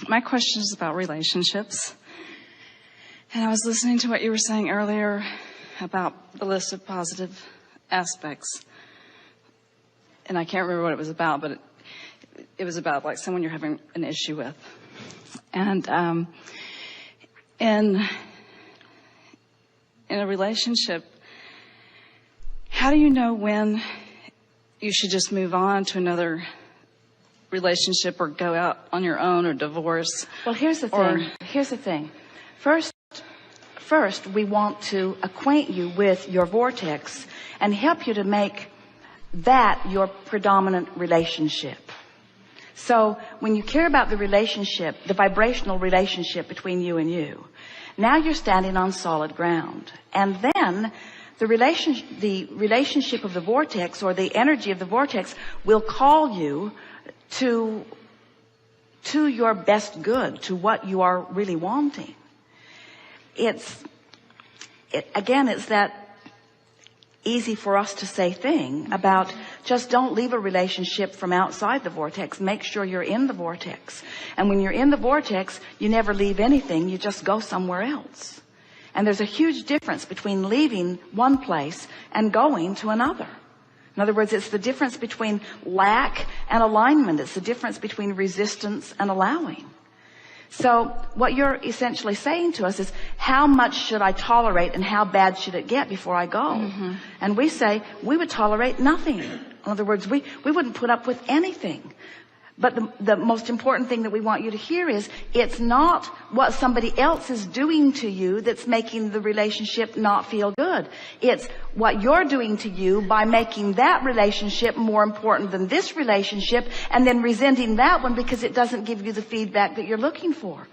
My question is about relationships. And I was listening to what you were saying earlier about the list of positive aspects. And I can't remember what it was about, but it was about like someone you're having an issue with. And in a relationship, how do you know when you should just move on to another relationship or go out on your own or divorce? Well, here's the thing. First, we want to acquaint you with your vortex and help you to make that your predominant relationship. So when you care about the relationship, the vibrational relationship between you and you, now you're standing on solid ground. And then the relationship of the vortex, or the energy of the vortex, will call you to your best good, to what you are really wanting. It's that easy for us to say thing about just don't leave a relationship from outside the vortex. Make sure you're in the vortex. And when you're in the vortex, you never leave anything. You just go somewhere else. And there's a huge difference between leaving one place and going to another. In other words, it's the difference between lack and alignment. It's the difference between resistance and allowing. So what you're essentially saying to us is, how much should I tolerate and how bad should it get before I go? Mm-hmm. And we say we would tolerate nothing. In other words, we wouldn't put up with anything. But the most important thing that we want you to hear is, it's not what somebody else is doing to you that's making the relationship not feel good. It's what you're doing to you by making that relationship more important than this relationship, and then resenting that one because it doesn't give you the feedback that you're looking for.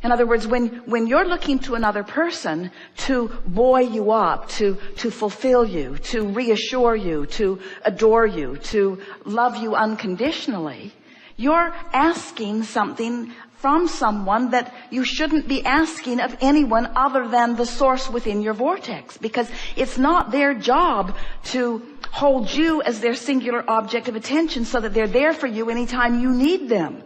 In other words, when you're looking to another person to buoy you up, to fulfill you, to reassure you, to adore you, to love you unconditionally, you're asking something from someone that you shouldn't be asking of anyone other than the source within your vortex, because it's not their job to hold you as their singular object of attention so that they're there for you anytime you need them.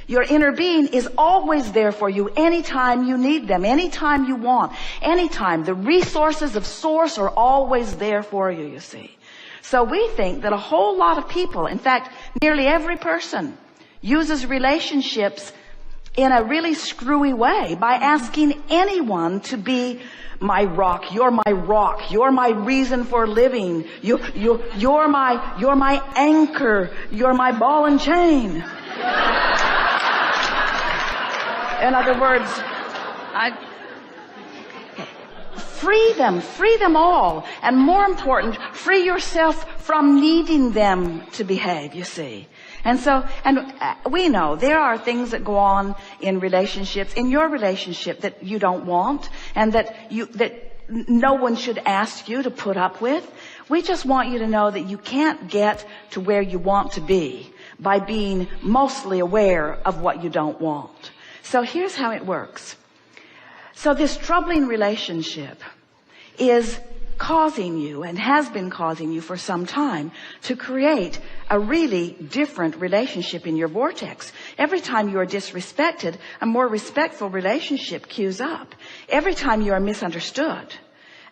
Your inner being is always there for you anytime you need them, anytime you want, anytime. The resources of source are always there for you, you see. So we think that a whole lot of people, in fact, nearly every person, uses relationships in a really screwy way by asking anyone to be my rock. You're my rock. You're my reason for living. You're my anchor. You're my ball and chain. In other words, free them all. And more important, free yourself from needing them to behave, you see. And we know there are things that go on in relationships, in your relationship, that you don't want, and that no one should ask you to put up with. We just want you to know that you can't get to where you want to be by being mostly aware of what you don't want. So here's how it works. So this troubling relationship is causing you, and has been causing you for some time, to create a really different relationship in your vortex. Every time you are disrespected, a more respectful relationship cues up. Every time you are misunderstood,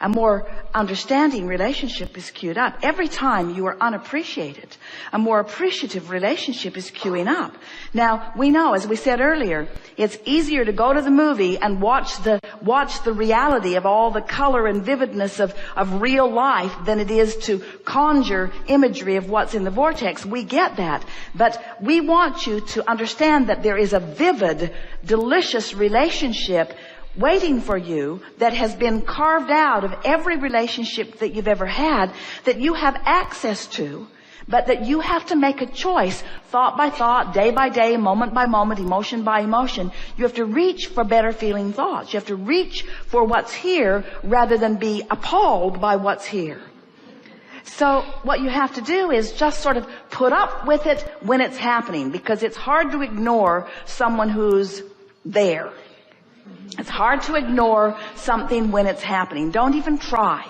a more understanding relationship is queued up. Every time you are unappreciated, a more appreciative relationship is queuing up. Now, we know, as we said earlier, it's easier to go to the movie and watch the reality of all the color and vividness of real life than it is to conjure imagery of what's in the vortex. We get that. But we want you to understand that there is a vivid, delicious relationship waiting for you that has been carved out of every relationship that you've ever had, that you have access to, but that you have to make a choice, thought by thought, day by day, moment by moment, emotion by emotion. You have to reach for better feeling thoughts. You have to reach for what's here rather than be appalled by what's here. So what you have to do is just sort of put up with it when it's happening, because it's hard to ignore someone who's there. It's hard to ignore something when it's happening. Don't even try.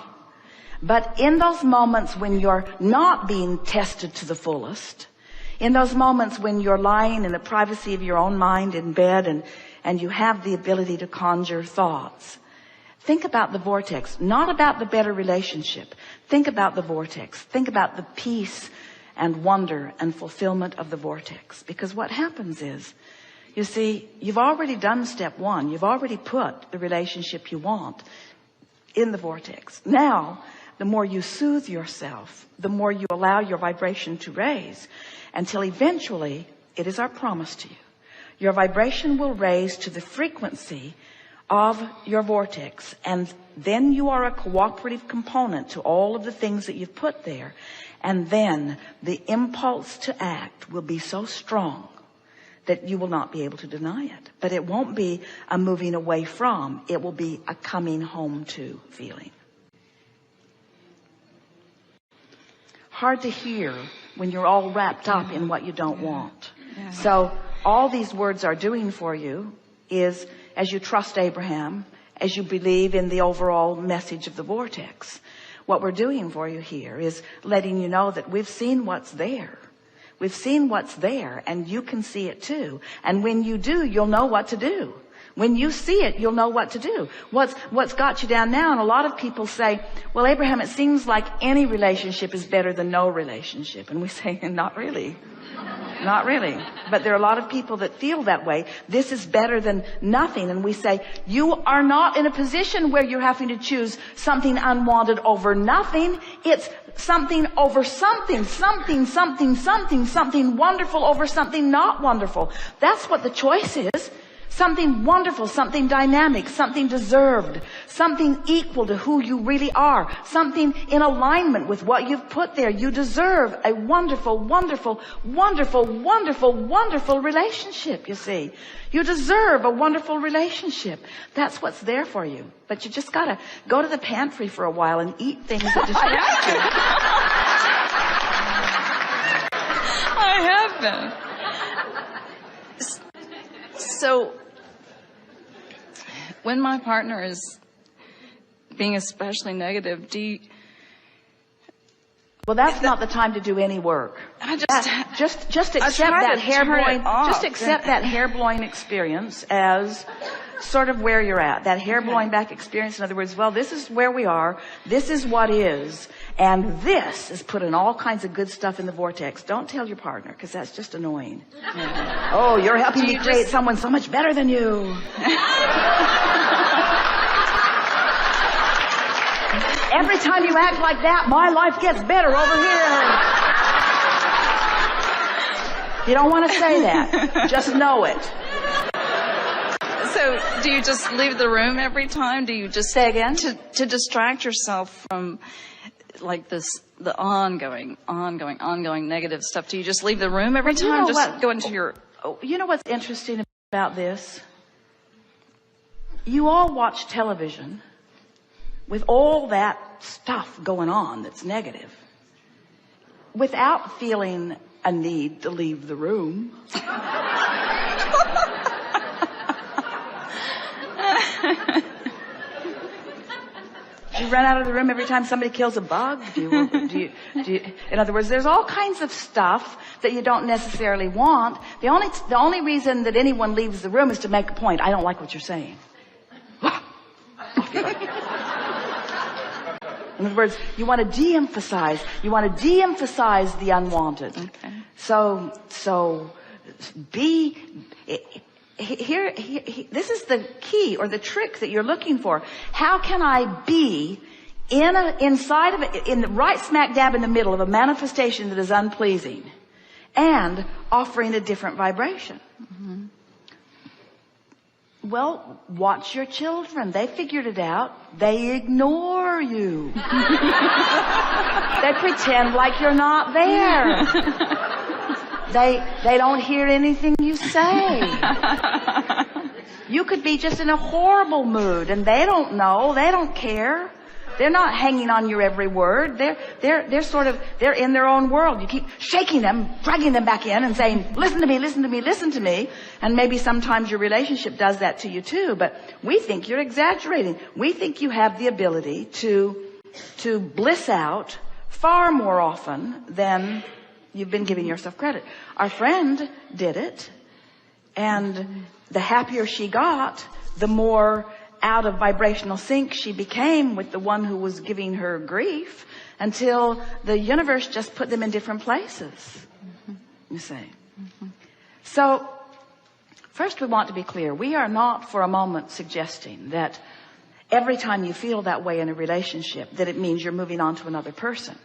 But in those moments when you're not being tested to the fullest, In those moments when you're lying in the privacy of your own mind in bed and you have the ability to conjure thoughts, think about the vortex, not about the better relationship. Think about the vortex. Think about the peace and wonder and fulfillment of the vortex. Because what happens is, you see, you've already done step one. You've already put the relationship you want in the vortex. Now, the more you soothe yourself, the more you allow your vibration to raise, until eventually, it is our promise to you, your vibration will raise to the frequency of your vortex, and then you are a cooperative component to all of the things that you've put there. And then the impulse to act will be so strong that you will not be able to deny it. But it won't be a moving away from, it will be a coming home to feeling. Hard to hear when you're all wrapped up in what you don't want. Yeah. So all these words are doing for you is, as you trust Abraham, as you believe in the overall message of the vortex, what we're doing for you here is letting you know that we've seen what's there. We've seen what's there, and you can see it too. And when you do, you'll know what to do. When you see it, you'll know what to do. What's got you down now, and a lot of people say, well, Abraham, it seems like any relationship is better than no relationship. And we say, not really. Not really. But there are a lot of people that feel that way. This is better than nothing. And we say, you are not in a position where you're having to choose something unwanted over nothing. It's something over something, something wonderful over something not wonderful. That's what the choice is. Something wonderful, something dynamic, something deserved, something equal to who you really are, something in alignment with what you've put there. You deserve a wonderful, wonderful, wonderful, wonderful, wonderful relationship, you see. You deserve a wonderful relationship. That's what's there for you. But you just gotta go to the pantry for a while and eat things that distract you. I have been. So, when my partner is being especially negative, do you... Well, that's not the time to do any work. Just accept that hair blowing. Just accept that hair blowing experience as sort of where you're at. That hair blowing back experience. In other words, well, this is where we are. This is what is. And this is putting all kinds of good stuff in the vortex. Don't tell your partner, because that's just annoying. Yeah. Oh, you're helping me create someone so much better than you. Every time you act like that, my life gets better over here. You don't want to say that. Just know it. So, do you just leave the room every time? Do you just say again? To distract yourself from like the ongoing negative stuff? Do you just leave the room every time? You know just what? Go into your... You know what's interesting about this? You all watch television with all that stuff going on that's negative without feeling a need to leave the room. Do you run out of the room every time somebody kills a bug? Do you, in other words, there's all kinds of stuff that you don't necessarily want. The only reason that anyone leaves the room is to make a point. I don't like what you're saying. In other words, you want to de-emphasize. You want to de-emphasize the unwanted. Okay. So be here. This is the key or the trick that you're looking for. How can I be inside of it, right smack dab in the middle of a manifestation that is unpleasing, and offering a different vibration? Mm-hmm. Well, watch your children. They figured it out. They ignore you. They pretend like you're not there. They don't hear anything you say. You could be just in a horrible mood and they don't know. They don't care. They're not hanging on your every word. They're in their own world. You keep shaking them, dragging them back in and saying, listen to me, listen to me, listen to me. And maybe sometimes your relationship does that to you too, but we think you're exaggerating. We think you have the ability to bliss out far more often than You've been giving yourself credit. Our friend did it, and the happier she got, the more out of vibrational sync she became with the one who was giving her grief, until the universe just put them in different places. You see. So first we want to be clear. We are not for a moment suggesting that every time you feel that way in a relationship that it means you're moving on to another person.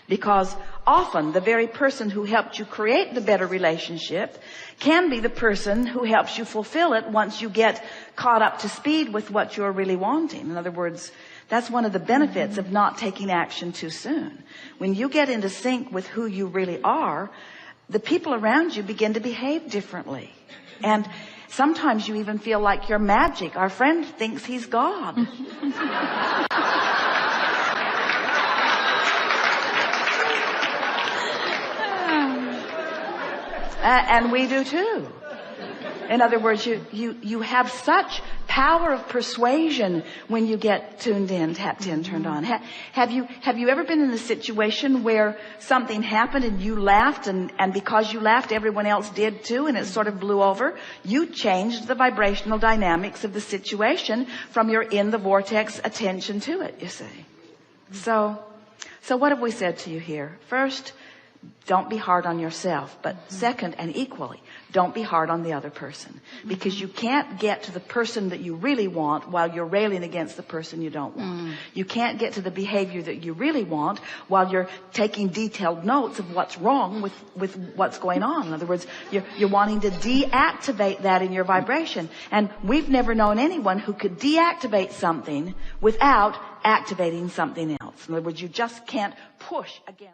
Because often the very person who helped you create the better relationship can be the person who helps you fulfill it once you get caught up to speed with what you're really wanting. In other words, that's one of the benefits of not taking action too soon. When you get into sync with who you really are, the people around you begin to behave differently. And sometimes you even feel like you're magic. Our friend thinks he's God. And we do too. In other words, you have such power of persuasion when you get tuned in, tapped in, turned on. Have you ever been in a situation where something happened and you laughed, and because you laughed, everyone else did too, and it sort of blew over? You changed the vibrational dynamics of the situation from your in the vortex attention to it, you see. So what have we said to you here? First, don't be hard on yourself. But second, and equally, don't be hard on the other person. Because you can't get to the person that you really want while you're railing against the person you don't want. You can't get to the behavior that you really want while you're taking detailed notes of what's wrong with what's going on. In other words, you're wanting to deactivate that in your vibration. And we've never known anyone who could deactivate something without activating something else. In other words, you just can't push against